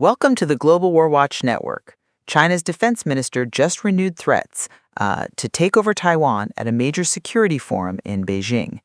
Welcome to the Global WarWatch Network. China's defense minister just renewed threats to take over Taiwan at a major security forum in Beijing.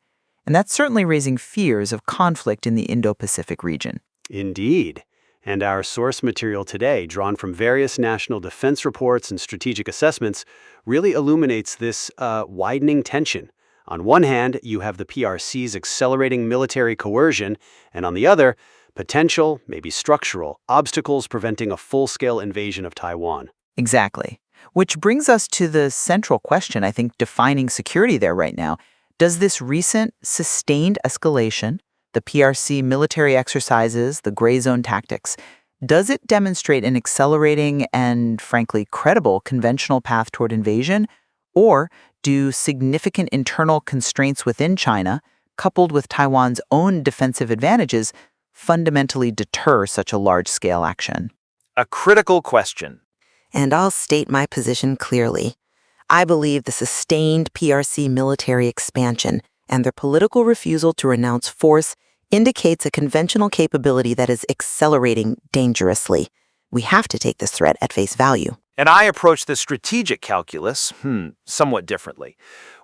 And that's certainly raising fears of conflict in the Indo-Pacific region. Indeed. And our source material today, drawn from various national defense reports and strategic assessments, really illuminates this widening tension. On one hand, you have the PRC's accelerating military coercion, and on the other, potential, maybe structural, obstacles preventing a full-scale invasion of Taiwan. Exactly. Which brings us to the central question, I think, defining security there right now. Does this recent sustained escalation, the PRC military exercises, the gray zone tactics, does it demonstrate an accelerating and, frankly, credible conventional path toward invasion? Or do significant internal constraints within China, coupled with Taiwan's own defensive advantages, fundamentally deter such a large-scale action? A critical question. And I'll state my position clearly. I believe the sustained PRC military expansion and their political refusal to renounce force indicates a conventional capability that is accelerating dangerously. We have to take this threat at face value. And I approach the strategic calculus somewhat differently.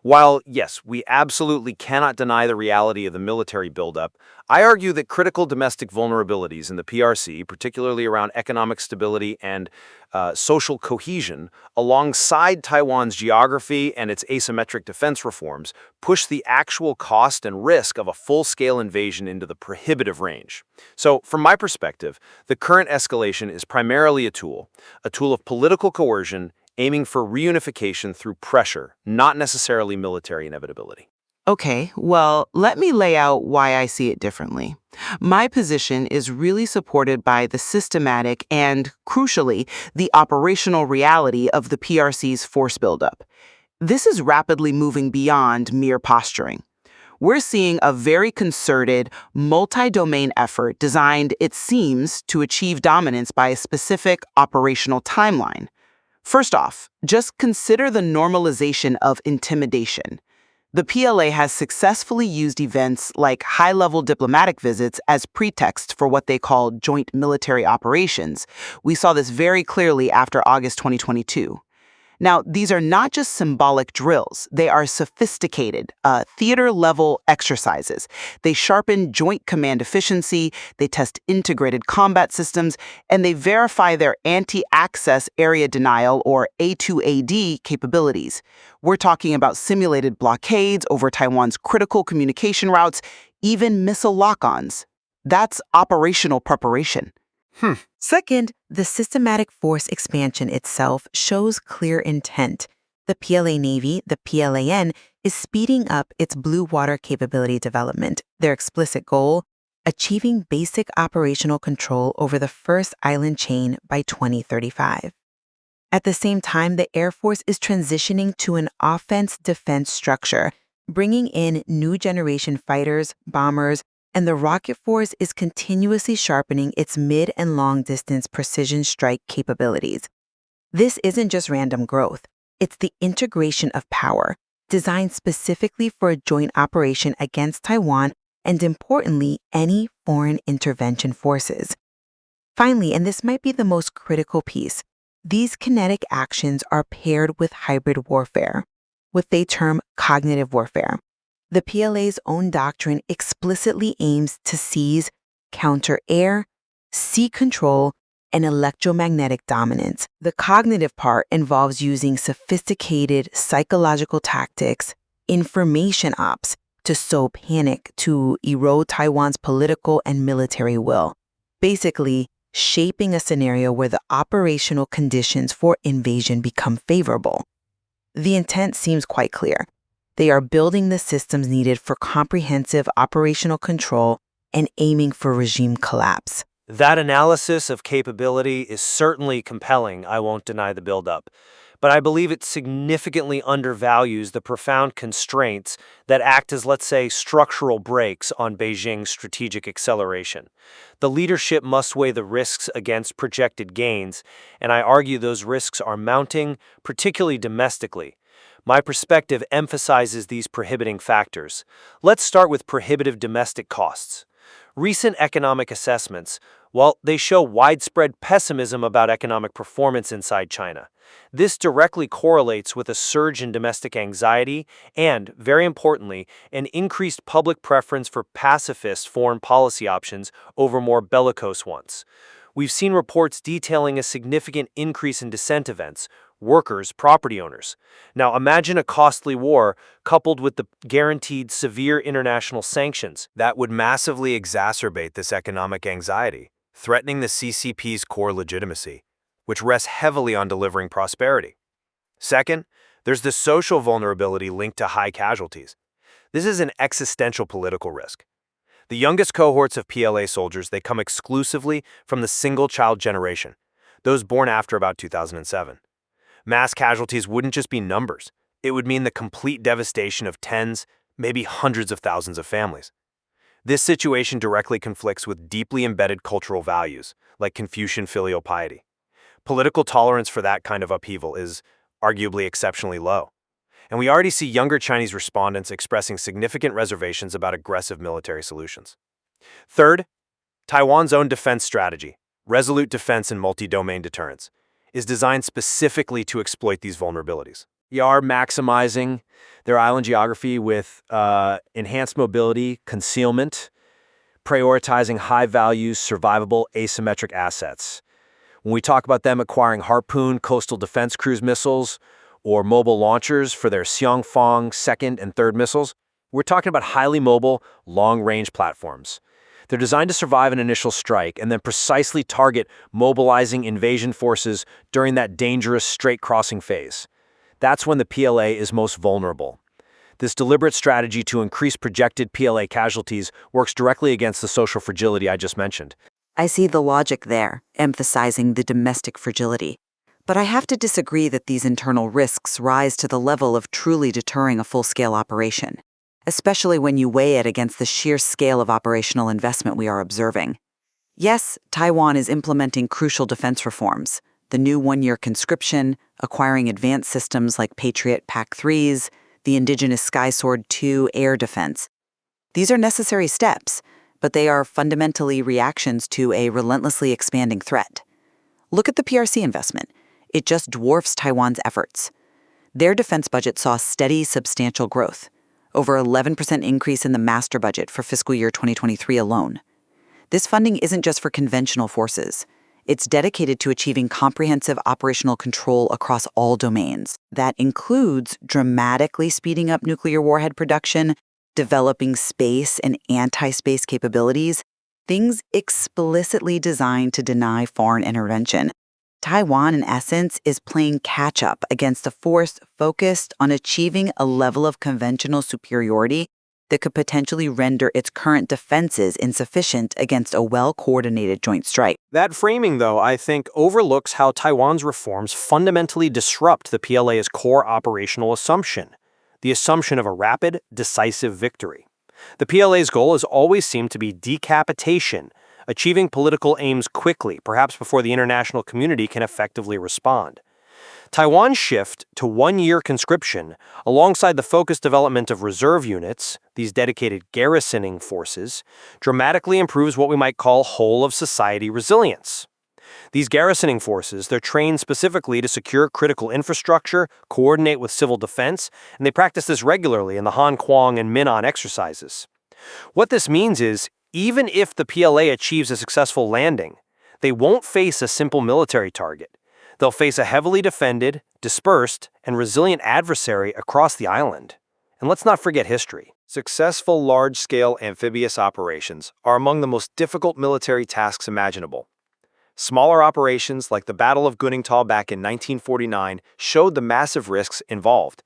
While, yes, we absolutely cannot deny the reality of the military buildup, I argue that critical domestic vulnerabilities in the PRC, particularly around economic stability and social cohesion, alongside Taiwan's geography and its asymmetric defense reforms, push the actual cost and risk of a full-scale invasion into the prohibitive range. So, from my perspective, the current escalation is primarily a tool of political coercion aiming for reunification through pressure, not necessarily military inevitability. Okay, well, let me lay out why I see it differently. My position is really supported by the systematic and, crucially, the operational reality of the PRC's force buildup. This is rapidly moving beyond mere posturing. We're seeing a very concerted, multi-domain effort designed, it seems, to achieve dominance by a specific operational timeline. First off, just consider the normalization of intimidation. The PLA has successfully used events like high-level diplomatic visits as pretext for what they call joint military operations. We saw this very clearly after August 2022. Now, these are not just symbolic drills. They are sophisticated, theater-level exercises. They sharpen joint command efficiency, they test integrated combat systems, and they verify their anti-access area denial, or A2AD, capabilities. We're talking about simulated blockades over Taiwan's critical communication routes, even missile lock-ons. That's operational preparation. Second, the systematic force expansion itself shows clear intent. The PLA Navy, the PLAN, is speeding up its blue water capability development. Their explicit goal, achieving basic operational control over the first island chain by 2035. At the same time, the Air Force is transitioning to an offense-defense structure, bringing in new generation fighters, bombers, and the rocket force is continuously sharpening its mid- and long-distance precision strike capabilities. This isn't just random growth. It's the integration of power, designed specifically for a joint operation against Taiwan and, importantly, any foreign intervention forces. Finally, and this might be the most critical piece, these kinetic actions are paired with hybrid warfare, what they term cognitive warfare. The PLA's own doctrine explicitly aims to seize, counter air, sea control, and electromagnetic dominance. The cognitive part involves using sophisticated psychological tactics, information ops, to sow panic, to erode Taiwan's political and military will. Basically, shaping a scenario where the operational conditions for invasion become favorable. The intent seems quite clear. They are building the systems needed for comprehensive operational control and aiming for regime collapse. That analysis of capability is certainly compelling, I won't deny the buildup. But I believe it significantly undervalues the profound constraints that act as, let's say, structural brakes on Beijing's strategic acceleration. The leadership must weigh the risks against projected gains, and I argue those risks are mounting, particularly domestically. My perspective emphasizes these prohibiting factors. Let's start with prohibitive domestic costs. Recent economic assessments, well, they show widespread pessimism about economic performance inside China. This directly correlates with a surge in domestic anxiety and, very importantly, an increased public preference for pacifist foreign policy options over more bellicose ones. We've seen reports detailing a significant increase in dissent events, workers, property owners. Now imagine a costly war coupled with the guaranteed severe international sanctions. That would massively exacerbate this economic anxiety, threatening the CCP's core legitimacy, which rests heavily on delivering prosperity. Second, there's the social vulnerability linked to high casualties. This is an existential political risk. The youngest cohorts of PLA soldiers, they come exclusively from the single-child generation, those born after about 2007. Mass casualties wouldn't just be numbers. It would mean the complete devastation of tens, maybe hundreds of thousands of families. This situation directly conflicts with deeply embedded cultural values, like Confucian filial piety. Political tolerance for that kind of upheaval is arguably exceptionally low. And we already see younger Chinese respondents expressing significant reservations about aggressive military solutions. Third, Taiwan's own defense strategy, resolute defense and multi-domain deterrence, is designed specifically to exploit these vulnerabilities. They are maximizing their island geography with enhanced mobility, concealment, prioritizing high-value, survivable, asymmetric assets. When we talk about them acquiring Harpoon coastal defense cruise missiles or mobile launchers for their Xiangfang second and third missiles, we're talking about highly mobile, long-range platforms. They're designed to survive an initial strike and then precisely target mobilizing invasion forces during that dangerous strait crossing phase. That's when the PLA is most vulnerable. This deliberate strategy to increase projected PLA casualties works directly against the social fragility I just mentioned. I see the logic there, emphasizing the domestic fragility. But I have to disagree that these internal risks rise to the level of truly deterring a full-scale operation, especially when you weigh it against the sheer scale of operational investment we are observing. Yes, Taiwan is implementing crucial defense reforms, the new one-year conscription, acquiring advanced systems like Patriot PAC-3s, the indigenous Skysword II air defense. These are necessary steps, but they are fundamentally reactions to a relentlessly expanding threat. Look at the PRC investment. It just dwarfs Taiwan's efforts. Their defense budget saw steady, substantial growth, over 11% increase in the master budget for fiscal year 2023 alone. This funding isn't just for conventional forces. It's dedicated to achieving comprehensive operational control across all domains. That includes dramatically speeding up nuclear warhead production, developing space and anti-space capabilities, things explicitly designed to deny foreign intervention. Taiwan, in essence, is playing catch-up against a force focused on achieving a level of conventional superiority that could potentially render its current defenses insufficient against a well-coordinated joint strike. That framing, though, I think overlooks how Taiwan's reforms fundamentally disrupt the PLA's core operational assumption, the assumption of a rapid, decisive victory. The PLA's goal has always seemed to be decapitation, achieving political aims quickly, perhaps before the international community can effectively respond. Taiwan's shift to one-year conscription, alongside the focused development of reserve units, these dedicated garrisoning forces, dramatically improves what we might call whole-of-society resilience. These garrisoning forces, they're trained specifically to secure critical infrastructure, coordinate with civil defense, and they practice this regularly in the Han Kuang and Minnan exercises. What this means is, even if the PLA achieves a successful landing, they won't face a simple military target. They'll face a heavily defended, dispersed, and resilient adversary across the island. And let's not forget history. Successful large-scale amphibious operations are among the most difficult military tasks imaginable. Smaller operations like the Battle of Guningtou back in 1949 showed the massive risks involved.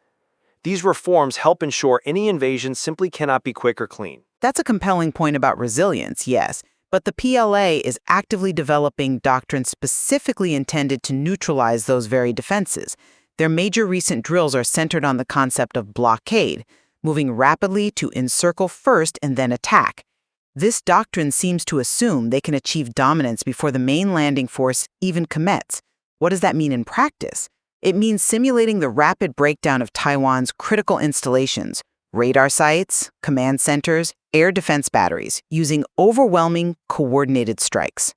These reforms help ensure any invasion simply cannot be quick or clean. That's a compelling point about resilience, yes, but the PLA is actively developing doctrines specifically intended to neutralize those very defenses. Their major recent drills are centered on the concept of blockade, moving rapidly to encircle first and then attack. This doctrine seems to assume they can achieve dominance before the main landing force even commits. What does that mean in practice? It means simulating the rapid breakdown of Taiwan's critical installations, radar sites, command centers, air defense batteries using overwhelming coordinated strikes.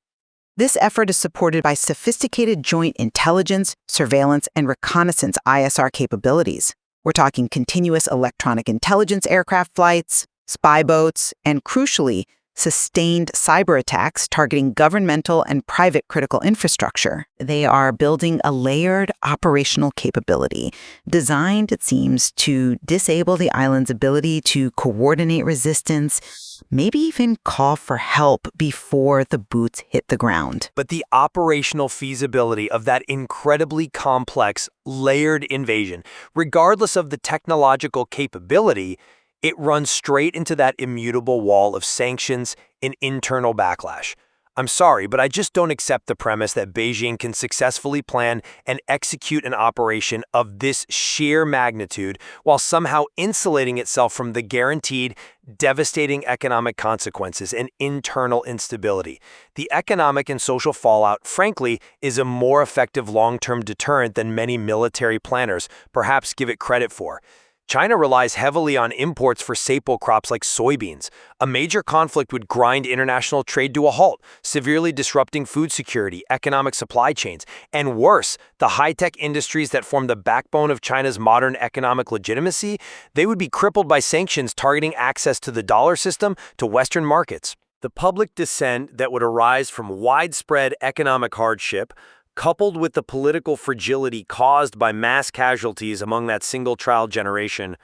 This effort is supported by sophisticated joint intelligence, surveillance, and reconnaissance ISR capabilities. We're talking continuous electronic intelligence aircraft flights, spy boats, and crucially, sustained cyber attacks targeting governmental and private critical infrastructure. They are building a layered operational capability designed, it seems, to disable the island's ability to coordinate resistance, maybe even call for help before the boots hit the ground. But the operational feasibility of that incredibly complex, layered invasion, regardless of the technological capability, it runs straight into that immutable wall of sanctions and internal backlash. I'm sorry, but I just don't accept the premise that Beijing can successfully plan and execute an operation of this sheer magnitude while somehow insulating itself from the guaranteed, devastating economic consequences and internal instability. The economic and social fallout, frankly, is a more effective long-term deterrent than many military planners perhaps give it credit for. China relies heavily on imports for staple crops like soybeans. A major conflict would grind international trade to a halt, severely disrupting food security, economic supply chains, and worse, the high-tech industries that form the backbone of China's modern economic legitimacy. They would be crippled by sanctions targeting access to the dollar system to Western markets. The public dissent that would arise from widespread economic hardship, coupled with the political fragility caused by mass casualties among that single child generation,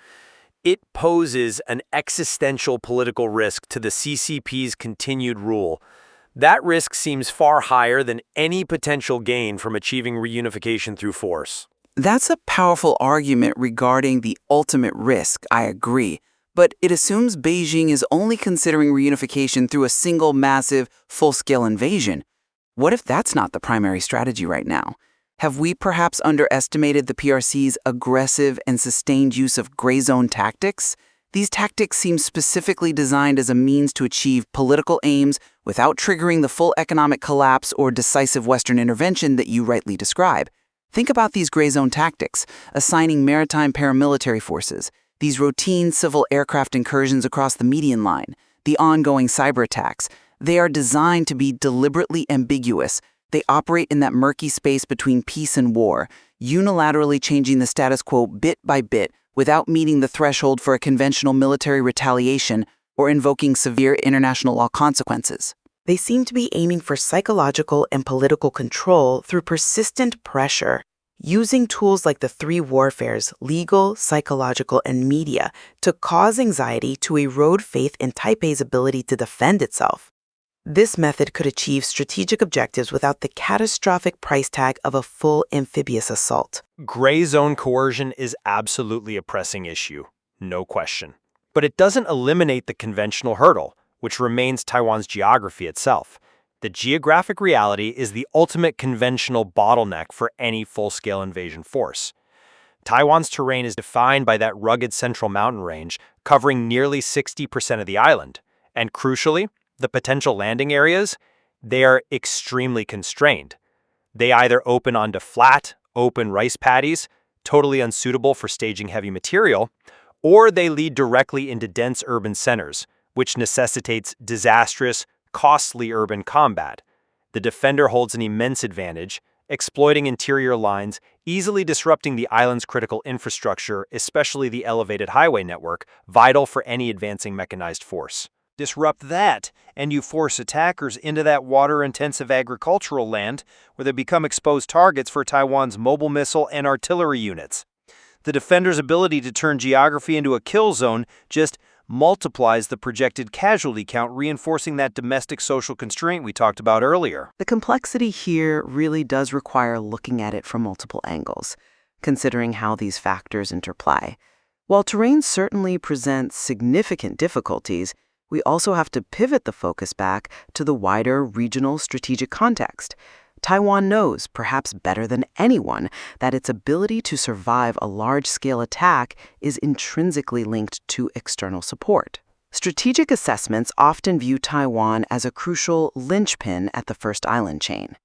it poses an existential political risk to the CCP's continued rule. That risk seems far higher than any potential gain from achieving reunification through force. That's a powerful argument regarding the ultimate risk, I agree. But it assumes Beijing is only considering reunification through a single massive, full-scale invasion. What if that's not the primary strategy right now? Have we perhaps underestimated the PRC's aggressive and sustained use of gray zone tactics? These tactics seem specifically designed as a means to achieve political aims without triggering the full economic collapse or decisive Western intervention that you rightly describe. Think about these gray zone tactics, assigning maritime paramilitary forces, these routine civil aircraft incursions across the median line, the ongoing cyber attacks. They are designed to be deliberately ambiguous. They operate in that murky space between peace and war, unilaterally changing the status quo bit by bit without meeting the threshold for a conventional military retaliation or invoking severe international law consequences. They seem to be aiming for psychological and political control through persistent pressure, using tools like the three warfares, legal, psychological, and media, to cause anxiety to erode faith in Taipei's ability to defend itself. This method could achieve strategic objectives without the catastrophic price tag of a full amphibious assault. Gray zone coercion is absolutely a pressing issue, no question. But it doesn't eliminate the conventional hurdle, which remains Taiwan's geography itself. The geographic reality is the ultimate conventional bottleneck for any full-scale invasion force. Taiwan's terrain is defined by that rugged central mountain range, covering nearly 60% of the island. And crucially, the potential landing areas, they are extremely constrained. They either open onto flat, open rice paddies, totally unsuitable for staging heavy material, or they lead directly into dense urban centers, which necessitates disastrous, costly urban combat. The defender holds an immense advantage, exploiting interior lines, easily disrupting the island's critical infrastructure, especially the elevated highway network, vital for any advancing mechanized force. Disrupt that, and you force attackers into that water-intensive agricultural land where they become exposed targets for Taiwan's mobile missile and artillery units. The defender's ability to turn geography into a kill zone just multiplies the projected casualty count, reinforcing that domestic social constraint we talked about earlier. The complexity here really does require looking at it from multiple angles, considering how these factors interplay. While terrain certainly presents significant difficulties, we also have to pivot the focus back to the wider regional strategic context. Taiwan knows, perhaps better than anyone, that its ability to survive a large-scale attack is intrinsically linked to external support. Strategic assessments often view Taiwan as a crucial linchpin at the first island chain.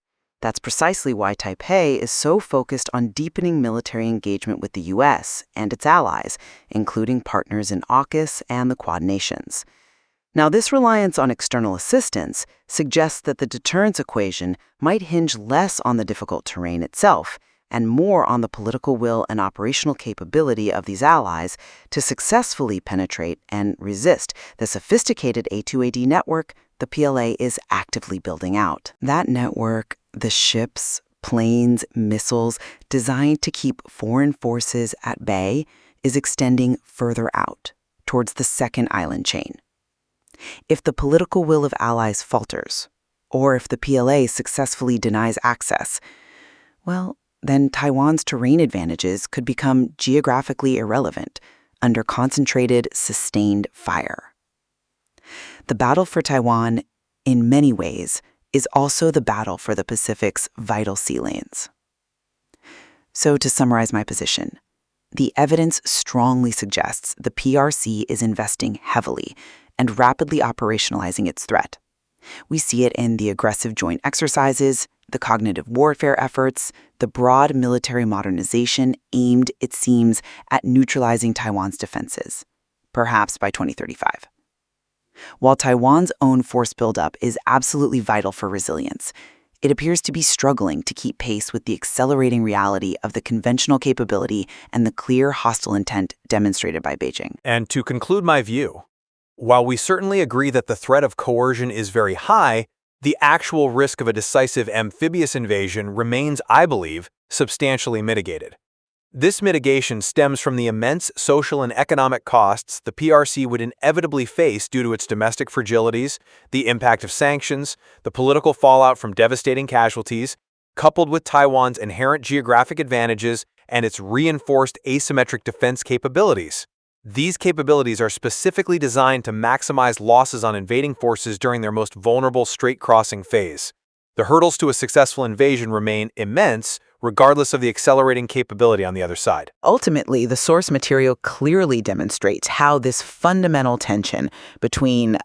That's precisely why Taipei is so focused on deepening military engagement with the U.S. and its allies, including partners in AUKUS and the Quad Nations. Now, this reliance on external assistance suggests that the deterrence equation might hinge less on the difficult terrain itself and more on the political will and operational capability of these allies to successfully penetrate and resist the sophisticated A2AD network the PLA is actively building out. That network, the ships, planes, missiles designed to keep foreign forces at bay, is extending further out towards the second island chain. If the political will of allies falters, or if the PLA successfully denies access, well, then Taiwan's terrain advantages could become geographically irrelevant under concentrated, sustained fire. The battle for Taiwan, in many ways, is also the battle for the Pacific's vital sea lanes. So to summarize my position, the evidence strongly suggests the PRC is investing heavily and rapidly operationalizing its threat. We see it in the aggressive joint exercises, the cognitive warfare efforts, the broad military modernization aimed, it seems, at neutralizing Taiwan's defenses, perhaps by 2035. While Taiwan's own force buildup is absolutely vital for resilience, it appears to be struggling to keep pace with the accelerating reality of the conventional capability and the clear hostile intent demonstrated by Beijing. And to conclude my view, while we certainly agree that the threat of coercion is very high, the actual risk of a decisive amphibious invasion remains, I believe, substantially mitigated. This mitigation stems from the immense social and economic costs the PRC would inevitably face due to its domestic fragilities, the impact of sanctions, the political fallout from devastating casualties, coupled with Taiwan's inherent geographic advantages and its reinforced asymmetric defense capabilities. These capabilities are specifically designed to maximize losses on invading forces during their most vulnerable strait-crossing phase. The hurdles to a successful invasion remain immense, regardless of the accelerating capability on the other side. Ultimately, the source material clearly demonstrates how this fundamental tension between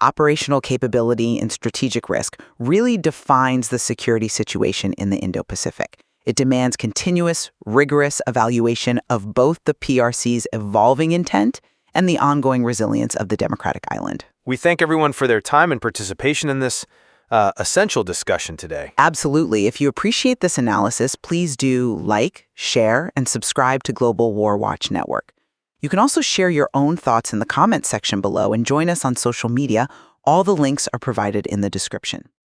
operational capability and strategic risk really defines the security situation in the Indo-Pacific. It demands continuous, rigorous evaluation of both the PRC's evolving intent and the ongoing resilience of the democratic island. We thank everyone for their time and participation in this essential discussion today. Absolutely. If you appreciate this analysis, please do like, share, and subscribe to Global WarWatch Network. You can also share your own thoughts in the comments section below and join us on social media. All the links are provided in the description.